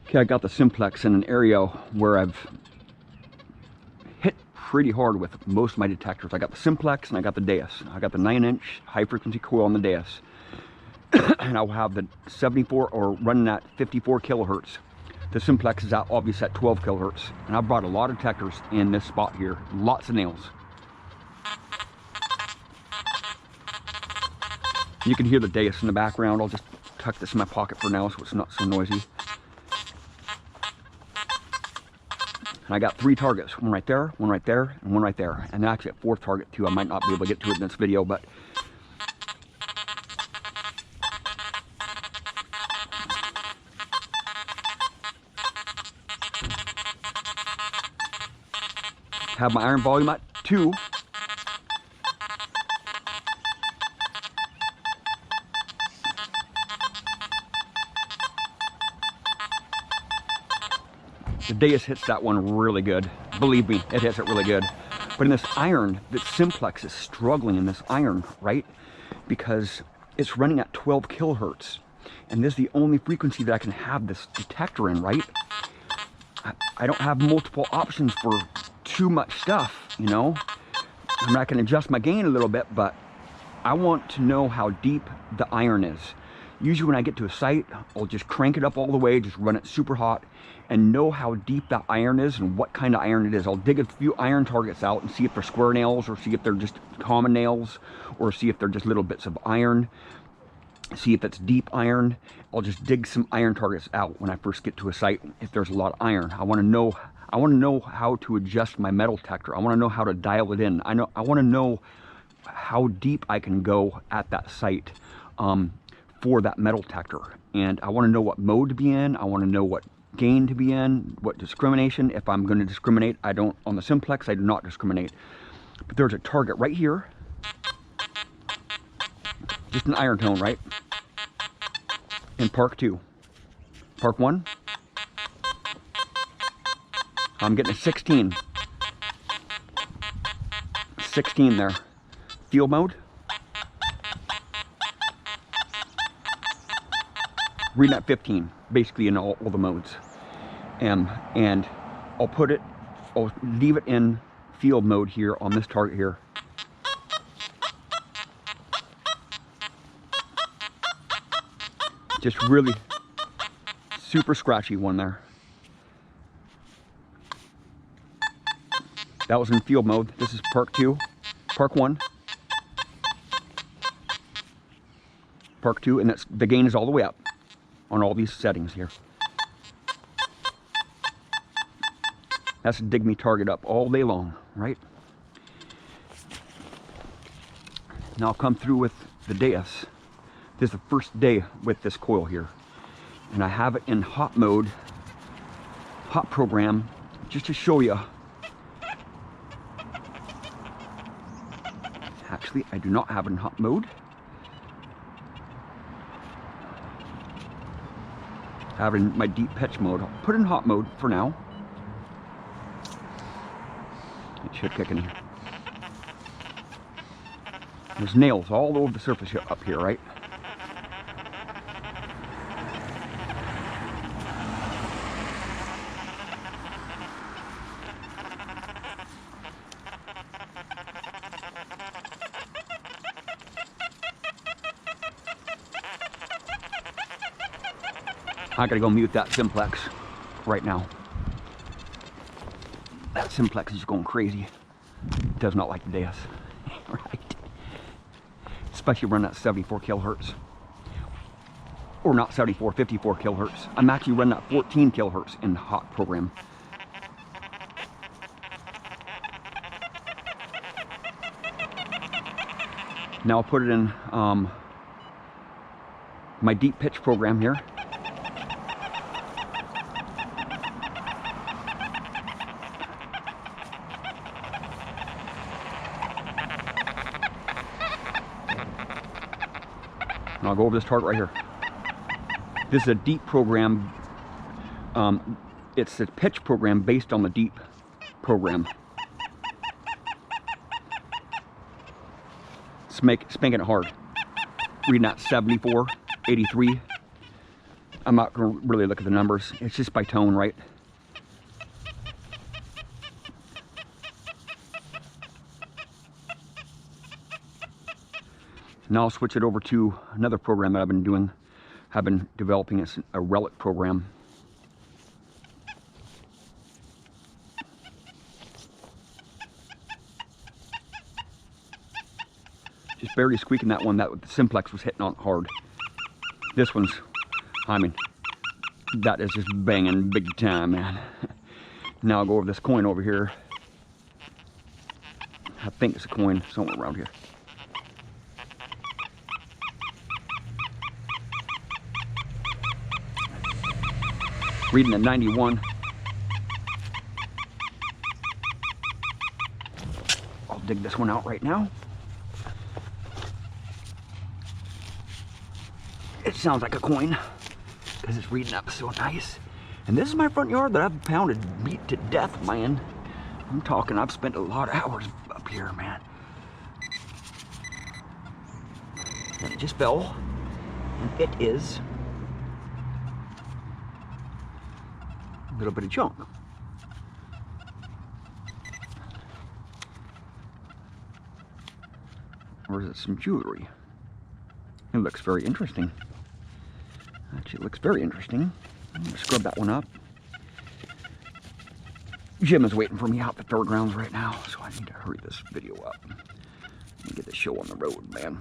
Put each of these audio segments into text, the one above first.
Okay, I got the Simplex in an area where I've hit pretty hard with most of my detectors. I got the Simplex and I got the Deus. I got the 9-inch high frequency coil on the Deus. And I'll have the 74 or running at 54 kilohertz. The Simplex is out obviously at 12 kilohertz. And I brought a lot of detectors in this spot here. Lots of nails. You can hear the Deus in the background. I'll just tuck this in my pocket for now so it's not so noisy. And I got 3 targets, one right there, and one right there. And actually a 4th target too. I might not be able to get to it in this video, but have my iron volume at 2. The Deus hits that one really good. Believe me, it hits it really good. But in this iron, the Simplex is struggling in this iron, right? Because it's running at 12 kilohertz. And this is the only frequency that I can have this detector in, right? I don't have multiple options for too much stuff, you know? I mean, I can adjust my gain a little bit, but I want to know how deep the iron is. Usually when I get to a site, I'll just crank it up all the way, just run it super hot, and know how deep that iron is and what kind of iron it is. I'll dig a few iron targets out and see if they're square nails, or see if they're just common nails, or see if they're just little bits of iron. See if it's deep iron. I'll just dig some iron targets out when I first get to a site if there's a lot of iron. I want to know how to adjust my metal detector. I want to know how to dial it in. I want to know how deep I can go at that site for that metal detector. And I want to know what mode to be in. I want to know what gain to be in, what discrimination. If I'm going to discriminate, I don't, on the Simplex, I do not discriminate. But there's a target right here. Just an iron tone, right? In Park 2. Park 1. I'm getting a 16. 16 there. Field mode. Reading at 15, basically in all the modes. And I'll leave it in field mode here on this target here. Just really super scratchy one there. That was in field mode. This is Park 2, Park 1, Park 2, and the gain is all the way up on all these settings here. That's to dig me target up all day long, right? Now I'll come through with the Deus. This is the first day with this coil here. And I have it in hot mode, hot program, just to show you. Actually, I do not have it in hot mode. I have it in my deep pitch mode. I'll put it in hot mode for now. It should kick in here. There's nails all over the surface up here, right? I gotta go mute that Simplex right now. That Simplex is going crazy. It does not like the Deus, right? Especially running at 74 kilohertz. Or not 74, 54 kilohertz. I'm actually running at 14 kilohertz in the hot program. Now I'll put it in my deep pitch program here. I'll go over this target right here. This is a deep program. It's a pitch program based on the deep program. Spanking it hard. Reading at 74, 83. I'm not going to really look at the numbers. It's just by tone, right? Now I'll switch it over to another program that I've been doing. I've been developing. It's a relic program. Just barely squeaking that one. That the Simplex was hitting on hard. This one's, I mean, that is just banging big time, man. Now I'll go over this coin over here. I think it's a coin somewhere around here. Reading at 91. I'll dig this one out right now. It sounds like a coin because it's reading up so nice. And this is my front yard that I've pounded beat to death, man. I'm talking, I've spent a lot of hours up here, man. And it just fell. And it is a little bit of junk. Or is it some jewelry? It looks very interesting. Actually, it looks very interesting. I'm gonna scrub that one up. Jim is waiting for me out the fairgrounds right now, so I need to hurry this video up and get the show on the road, man.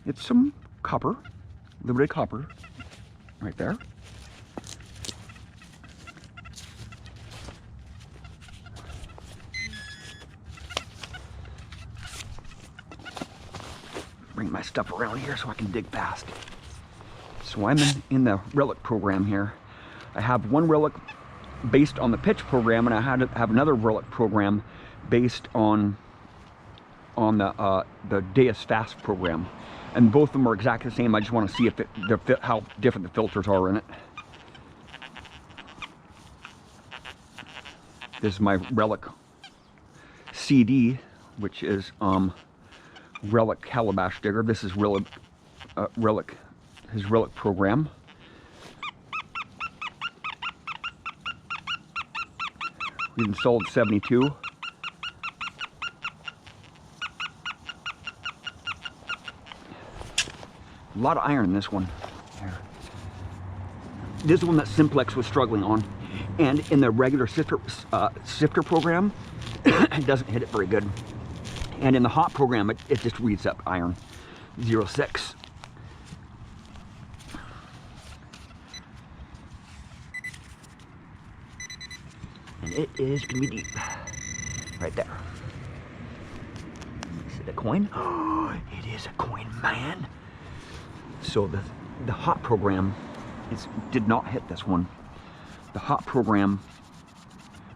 It's some copper, a little bit of copper right there. Bring my stuff around here so I can dig fast. So I'm in the relic program here. I have one relic based on the pitch program, and I have another relic program based on the Deus fast program. And both of them are exactly the same. I just want to see if how different the filters are in it. This is my relic CD, which is relic calabash digger. This is his relic program. We've installed 72. A lot of iron in this one. Here. This is the one that Simplex was struggling on. And in the regular sifter program, it doesn't hit it very good. And in the hot program, it just reads up iron. 0.6. And it is gonna be deep. Right there. Is it a coin? Oh, it is a coin, man. So the hot program did not hit this one. The hot program,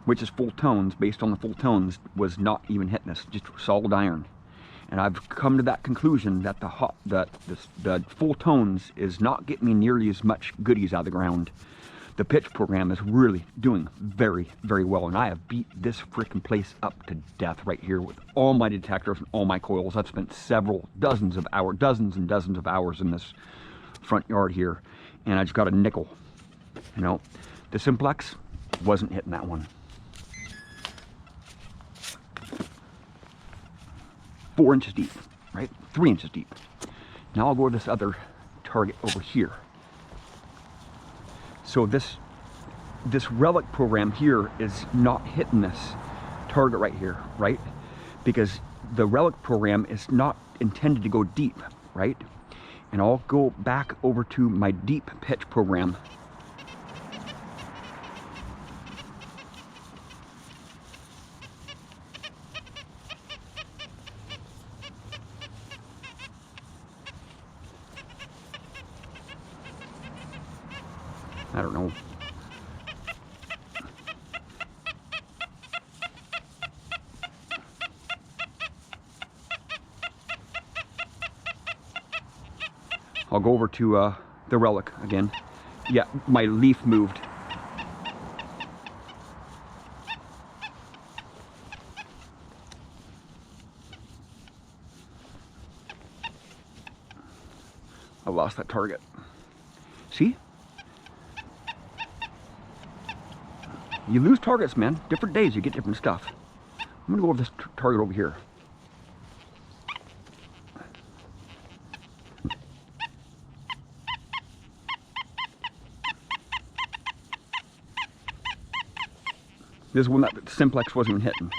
which is full tones, based on the full tones, was not even hitting this, just solid iron. And I've come to that conclusion that the full tones is not getting me nearly as much goodies out of the ground. The pitch program is really doing very, very well, and I have beat this freaking place up to death right here with all my detectors and all my coils. I've spent dozens and dozens of hours in this front yard here, and I just got a nickel. You know, the Simplex wasn't hitting that one. 4 inches deep, right? 3 inches deep. Now I'll go to this other target over here. So this relic program here is not hitting this target right here, right? Because the relic program is not intended to go deep, right? And I'll go back over to my deep pitch program. I don't know. I'll go over to the relic again. Yeah, my leaf moved. I lost that target. See? You lose targets, man. Different days, you get different stuff. I'm gonna go over this target over here. This is one that Simplex wasn't even hitting.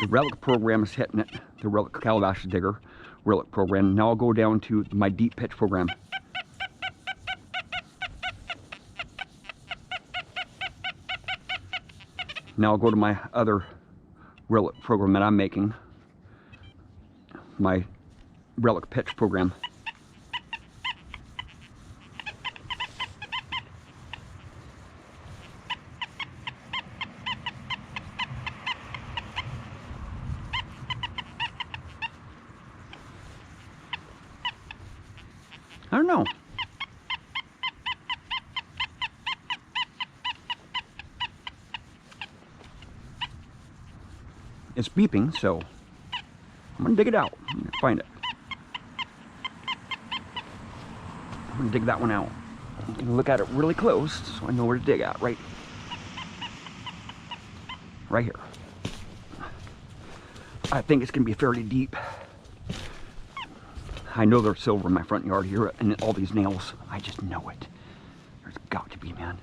The relic program is hitting it. The relic calabash digger relic program. Now I'll go down to my deep pitch program. Now I'll go to my other relic program that I'm making. My relic pitch program. I don't know. It's beeping, so I'm gonna dig it out. I'm gonna find it. I'm gonna dig that one out. I'm gonna look at it really close so I know where to dig at. Right here. I think it's gonna be fairly deep. I know there's silver in my front yard here and all these nails. I just know it. There's got to be, man.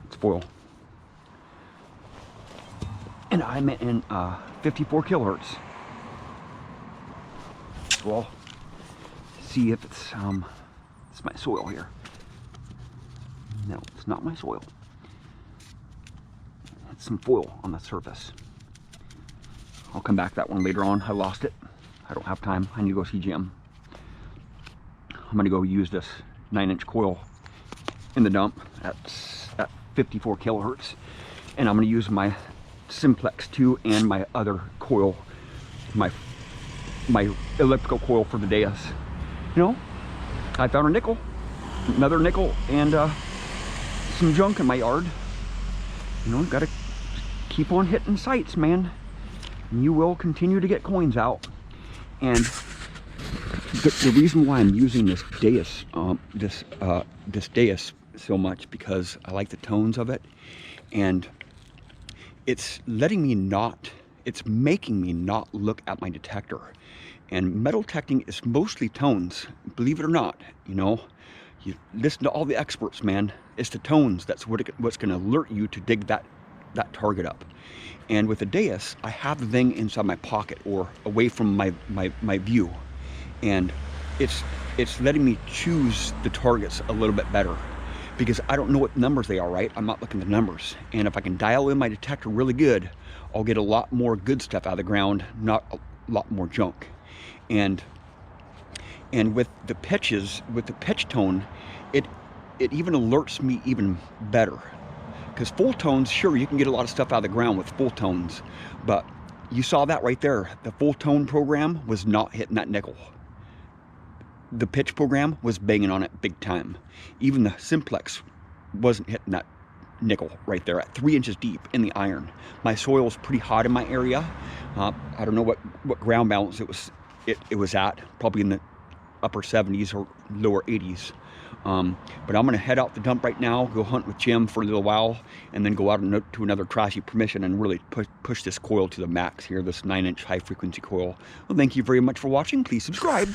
It's foil. And I'm in 54 kilohertz. So I'll see if it's my soil here. No, it's not my soil. It's some foil on the surface. I'll come back to that one later on. I lost it. I don't have time. I need to go see Jim. I'm gonna go use this 9-inch coil in the dump at 54 kilohertz. And I'm gonna use my Simplex 2 and my other coil, my elliptical coil for the Deus. You know, I found a nickel, another nickel, and some junk in my yard. You know, gotta keep on hitting sites, man. You will continue to get coins out. And the reason why I'm using this Deus, this Deus so much, because I like the tones of it, and it's letting me not, it's making me not look at my detector. And metal detecting is mostly tones, believe it or not. You know, you listen to all the experts, man. It's the tones that's what's going to alert you to dig that target up. And with the Deus, I have the thing inside my pocket or away from my view, and it's letting me choose the targets a little bit better, because I don't know what numbers they are, right? I'm not looking at the numbers, and if I can dial in my detector really good, I'll get a lot more good stuff out of the ground, not a lot more junk. And with the pitches, with the pitch tone, it even alerts me even better. Because full tones, sure, you can get a lot of stuff out of the ground with full tones, but you saw that right there. The full tone program was not hitting that nickel. The pitch program was banging on it big time. Even the Simplex wasn't hitting that nickel right there at 3 inches deep in the iron. My soil's pretty hot in my area. I don't know what ground balance it was at, probably in the upper 70s or lower 80s. But I'm gonna head out the dump right now, go hunt with Jim for a little while, and then go out to another trashy permission and really push this coil to the max here, this 9-inch high frequency coil. Well, thank you very much for watching. Please subscribe.